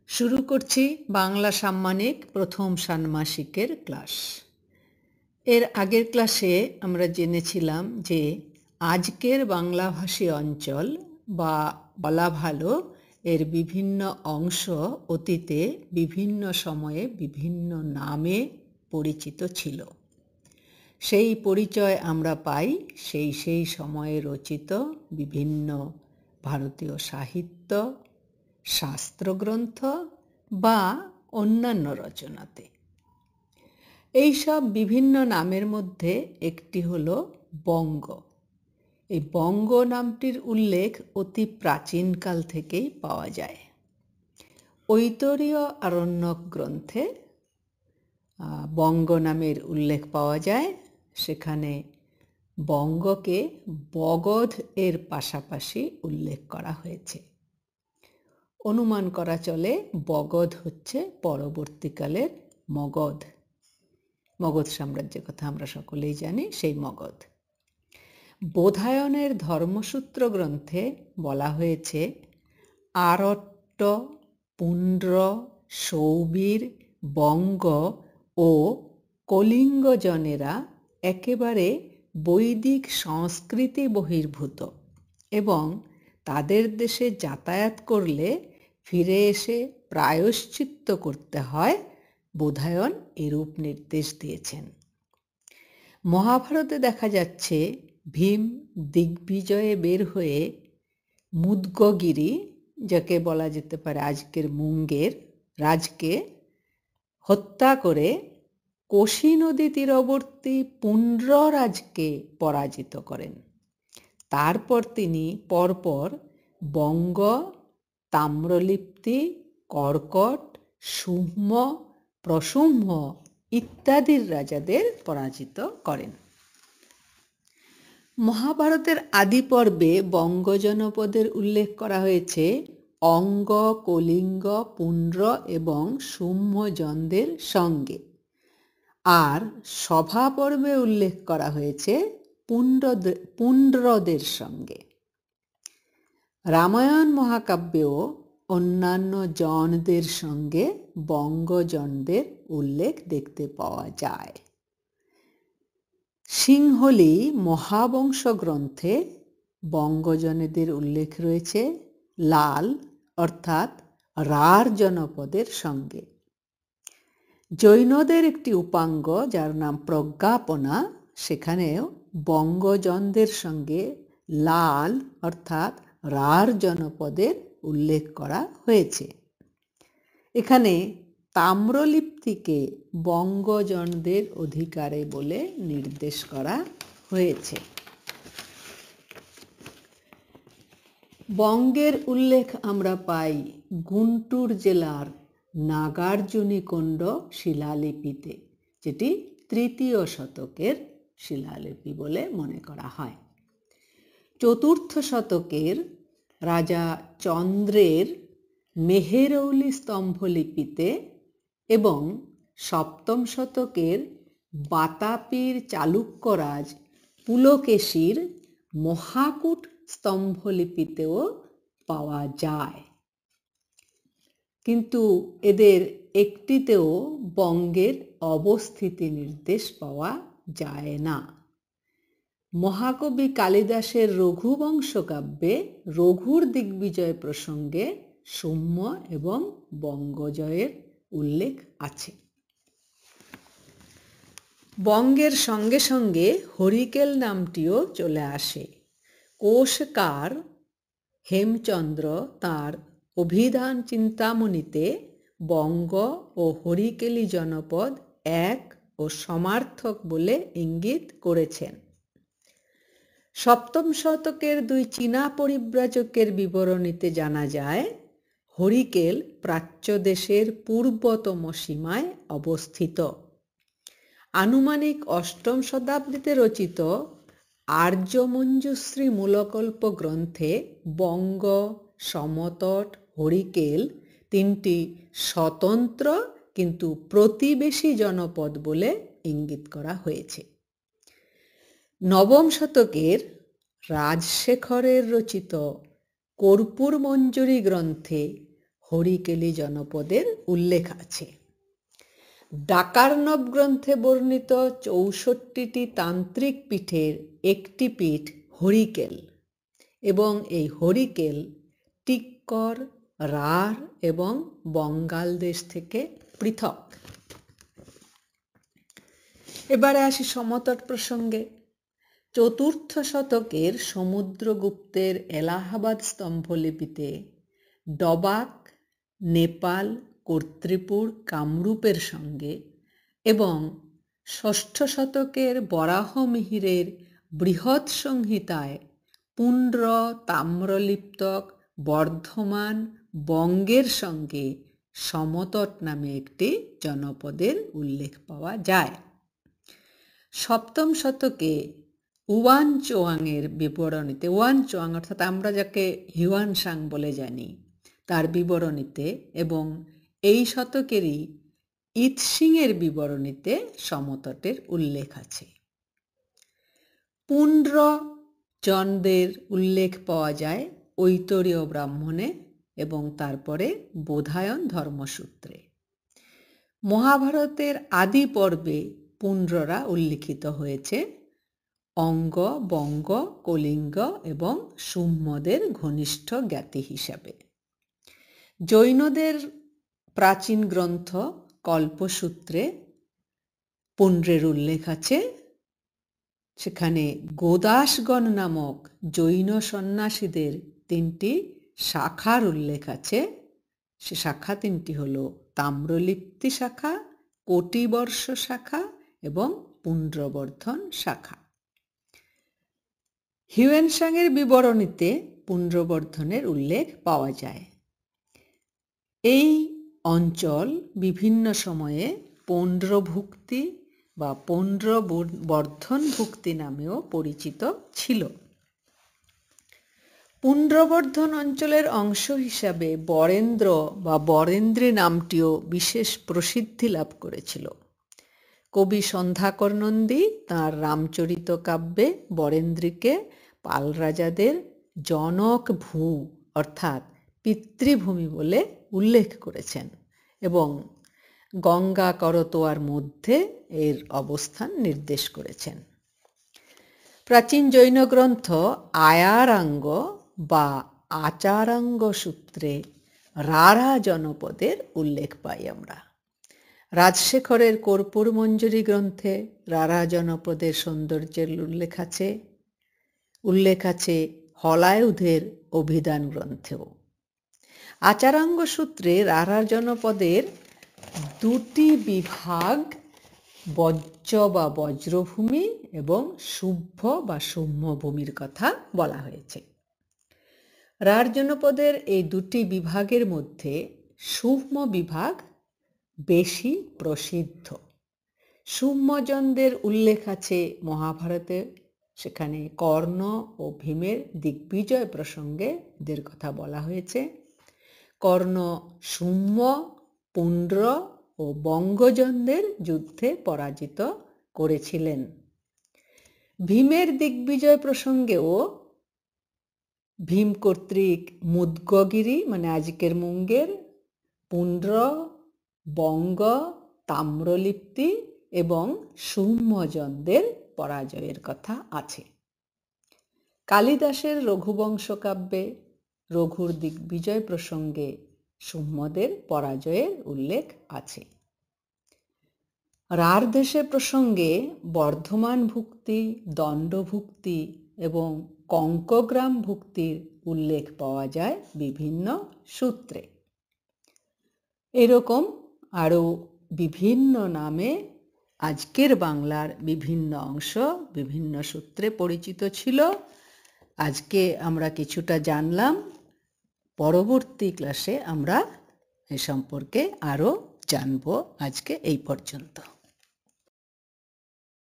শুরু করছি বাংলা সাম্মানিক প্রথম ষান্মাসিকের ক্লাস। এর আগের ক্লাসে আমরা জেনেছিলাম যে আজকের বাংলাভাষী অঞ্চল বা বলা ভালো এর বিভিন্ন অংশ অতীতে বিভিন্ন সময়ে বিভিন্ন নামে পরিচিত ছিল। সেই পরিচয় আমরা পাই সেই সময়ে রচিত বিভিন্ন ভারতীয় সাহিত্য, শাস্ত্রগ্রন্থ বা অন্যান্য রচনাতে। এইসব বিভিন্ন নামের মধ্যে একটি হলো বঙ্গ। এই বঙ্গ নামটির উল্লেখ অতি প্রাচীনকাল থেকেই পাওয়া যায়। ঐতরীয় আরণ্যক গ্রন্থে বঙ্গ নামের উল্লেখ পাওয়া যায়। সেখানে বঙ্গকে বগধ এর পাশাপাশি উল্লেখ করা হয়েছে। অনুমান করা চলে বগধ হচ্ছে পরবর্তীকালের মগধ। মগধ সাম্রাজ্যের কথা আমরা সকলেই জানি, সেই মগধ। বোধায়নের ধর্মসূত্র গ্রন্থে বলা হয়েছে আরট্ট, পুণ্ড্র, সৌবীর, বঙ্গ ও কলিঙ্গজনেরা একেবারে বৈদিক সংস্কৃতি বহির্ভূত এবং তাদের দেশে যাতায়াত করলে ফিরে এসে প্রায়শ্চিত্ত করতে হয়। বোধায়ন এরূপ নির্দেশ দিয়েছেন। মহাভারতে দেখা যাচ্ছে ভীম দিগ্বিজয়ে বের হয়ে মুদ্গগিরি, যাকে বলা যেতে পারে আজকের মুঙ্গের রাজকে হত্যা করে কোশী নদী তীরবর্তী পুণ্ড্র রাজকে পরাজিত করেন। তারপর তিনি পরপর বঙ্গ, তাম্রলিপ্তি, কর্কট, শুম্ভ, প্রশুম্ভ ইত্যাদির রাজাদের পরাজিত করেন। মহাভারতের আদি পর্বে বঙ্গ জনপদের উল্লেখ করা হয়েছে অঙ্গ, কলিঙ্গ, পুণ্ড্র এবং শুম্ভজনদের সঙ্গে, আর সভা পর্বে উল্লেখ করা হয়েছে পুণ্ড্রদের সঙ্গে। রামায়ণ মহাকাব্যেও অন্যান্য জনদের সঙ্গে বঙ্গজনদের উল্লেখ দেখতে পাওয়া যায়। সিংহলী মহাবংশ গ্রন্থে বঙ্গজনেদের উল্লেখ রয়েছে লাল অর্থাৎ রার জনপদের সঙ্গে। জৈনদের একটি উপাঙ্গ যার নাম প্রজ্ঞাপনা, সেখানেও বঙ্গজনদের সঙ্গে লাল অর্থাৎ রার জনপদের উল্লেখ করা হয়েছে। এখানে তাম্রলিপ্তিকে বঙ্গজনদের অধিকারে বলে নির্দেশ করা হয়েছে। বঙ্গের উল্লেখ আমরা পাই গুন্টুর জেলার নাগার্জুনীকুণ্ড শিলালিপিতে, যেটি তৃতীয় শতকের শিলালিপি বলে মনে করা হয়। চতুর্থ শতকের রাজা চন্দ্রের মেহেরৌলি স্তম্ভলিপিতে এবং সপ্তম শতকের বাতাপির চালুক্যরাজ পুলকেশীর মহাকূট স্তম্ভলিপিতেও পাওয়া যায়, কিন্তু এদের একটিতেও বঙ্গের অবস্থিতি নির্দেশ পাওয়া যায় না। মহাকবি কালিদাসের রঘুবংশ কাব্যে রঘুর দিগ্বিজয় প্রসঙ্গে শুম্ভ এবং বঙ্গজয়ের উল্লেখ আছে। বঙ্গের সঙ্গে সঙ্গে হরিকেল নামটিও চলে আসে। কোষকার হেমচন্দ্র তাঁর অভিধান চিন্তামণিতে বঙ্গ ও হরিকেলি জনপদ এক ও সমার্থক বলে ইঙ্গিত করেছেন। সপ্তম শতকের দুই চীনা পরিব্রাজকের বিবরণীতে জানা যায় হরিকেল প্রাচ্য দেশের পূর্বতম সীমায় অবস্থিত। আনুমানিক অষ্টম শতাব্দীতে রচিত আর্যমঞ্জুশ্রী মূলকল্প গ্রন্থে বঙ্গ, সমতট, হরিকেল তিনটি স্বতন্ত্র কিন্তু প্রতিবেশী জনপদ বলে ইঙ্গিত করা হয়েছে। নবম শতকের রাজশেখরের রচিত কর্পূর মঞ্জুরি গ্রন্থে হরিকেলি জনপদের উল্লেখ আছে। ডাকার্ণব গ্রন্থে বর্ণিত ৬৪টি তান্ত্রিক পীঠের একটি পীঠ হরিকেল, এবং এই হরিকেল টিক্কর, রাঢ় এবং বঙ্গাল দেশ থেকে পৃথক। এবারে আসি সমতট প্রসঙ্গে। ৪র্থ শতকের সমুদ্রগুপ্তের এলাহাবাদ স্তম্ভলিপিতে ডবাক, নেপাল, কর্ত্রীপুর, কামরূপের সঙ্গে এবং ৬ষ্ঠ শতকের বরাহমিহিরের বৃহৎ সংহিতায় পুণ্ড্র, তাম্রলিপ্তক, বর্ধমান, বঙ্গের সঙ্গে সমতট নামে একটি জনপদের উল্লেখ পাওয়া যায়। ৭ম শতকে উয়ানচোয়াংয়ের বিবরণীতে, উয়ানচোয়াং অর্থাৎ আমরা যাকে হিউয়ানসাং বলে জানি, তার বিবরণীতে এবং এই শতকেরই ইৎসিংয়ের বিবরণীতে সমতটের উল্লেখ আছে। পুণ্ড্র জনদের উল্লেখ পাওয়া যায় ঐতরীয় ব্রাহ্মণে এবং তারপরে বোধায়ন ধর্মসূত্রে। মহাভারতের আদি পর্বে পুণ্ড্ররা উল্লিখিত হয়েছে অঙ্গ, বঙ্গ, কলিঙ্গ এবং সুম্যদের ঘনিষ্ঠ জ্ঞাতি হিসাবে। জৈনদের প্রাচীন গ্রন্থ কল্পসূত্রে পুণ্ড্রের উল্লেখ আছে। সেখানে গোদাসগণ নামক জৈন সন্ন্যাসীদের 3টি শাখার উল্লেখ আছে। সে শাখা 3টি হল তাম্রলিপ্তি শাখা, কোটিবর্ষ শাখা এবং পুণ্ড্রবর্ধন শাখা। হিউয়েনসাংয়ের বিবরণীতে পুণ্ড্রবর্ধনের উল্লেখ পাওয়া যায়। এই অঞ্চল বিভিন্ন সময়ে পৌণ্ড্রভুক্তি বা পৌণ্ড্রবর্ধন ভুক্তি নামেও পরিচিত ছিল। পুণ্ড্রবর্ধন অঞ্চলের অংশ হিসাবে বরেন্দ্র বা বরেন্দ্রী নামটিও বিশেষ প্রসিদ্ধি লাভ করেছিল। কবি সন্ধ্যাকর নন্দী তাঁর রামচরিত কাব্যে বরেন্দ্রীকে পাল রাজাদের জনক ভূ অর্থাৎ পিতৃভূমি বলে উল্লেখ করেছেন এবং গঙ্গা করতোয়ার মধ্যে এর অবস্থান নির্দেশ করেছেন। প্রাচীন জৈন গ্রন্থ আয়ারাঙ্গ বা আচারাঙ্গ সূত্রে রাঢ়া জনপদের উল্লেখ পাই আমরা। রাজশেখরের কর্পূর মঞ্জুরি গ্রন্থে রাঢ়া জনপদের সৌন্দর্যের উল্লেখ আছে হলায়ুধের অভিধান গ্রন্থেও। আচারাঙ্গ সূত্রে রাঢ়া জনপদের 2টি বিভাগ বজ্র বা বজ্রভূমি এবং শুভ্য বা সৌম্য ভূমির কথা বলা হয়েছে। রাঢ় জনপদের এই 2টি বিভাগের মধ্যে সৌম্য বিভাগ বেশি প্রসিদ্ধ। সৌম্যজনদের উল্লেখ আছে মহাভারতে। সেখানে কর্ণ ও ভীমের দিগ্বিজয় প্রসঙ্গে এদের কথা বলা হয়েছে। কর্ণ সৌম্য, পুণ্ড্র ও বঙ্গজনদের যুদ্ধে পরাজিত করেছিলেন। ভীমের দিগ্বিজয় প্রসঙ্গেও ভীম কর্তৃক মুদ্গগিরি মানে আজকের মুঙ্গের, পুণ্ড্র, বঙ্গ, তাম্রলিপ্তি এবং সৌম্যজনদের পরাজয়ের কথা আছে। কালিদাসের রঘুবংশ কাব্যে রঘুর দিগ্বিজয় প্রসঙ্গে সৌম্যদের পরাজয়ের উল্লেখ আছে। রাঢ় দেশের প্রসঙ্গে বর্ধমান ভুক্তি, দণ্ডভুক্তি এবং কঙ্কগ্রাম ভুক্তির উল্লেখ পাওয়া যায় বিভিন্ন সূত্রে। এরকম আরও বিভিন্ন নামে আজকের বাংলার বিভিন্ন অংশ বিভিন্ন সূত্রে পরিচিত ছিল। আজকে আমরা কিছুটা জানলাম। পরবর্তী ক্লাসে আমরা এ সম্পর্কে আরও জানব। আজকে এই পর্যন্ত।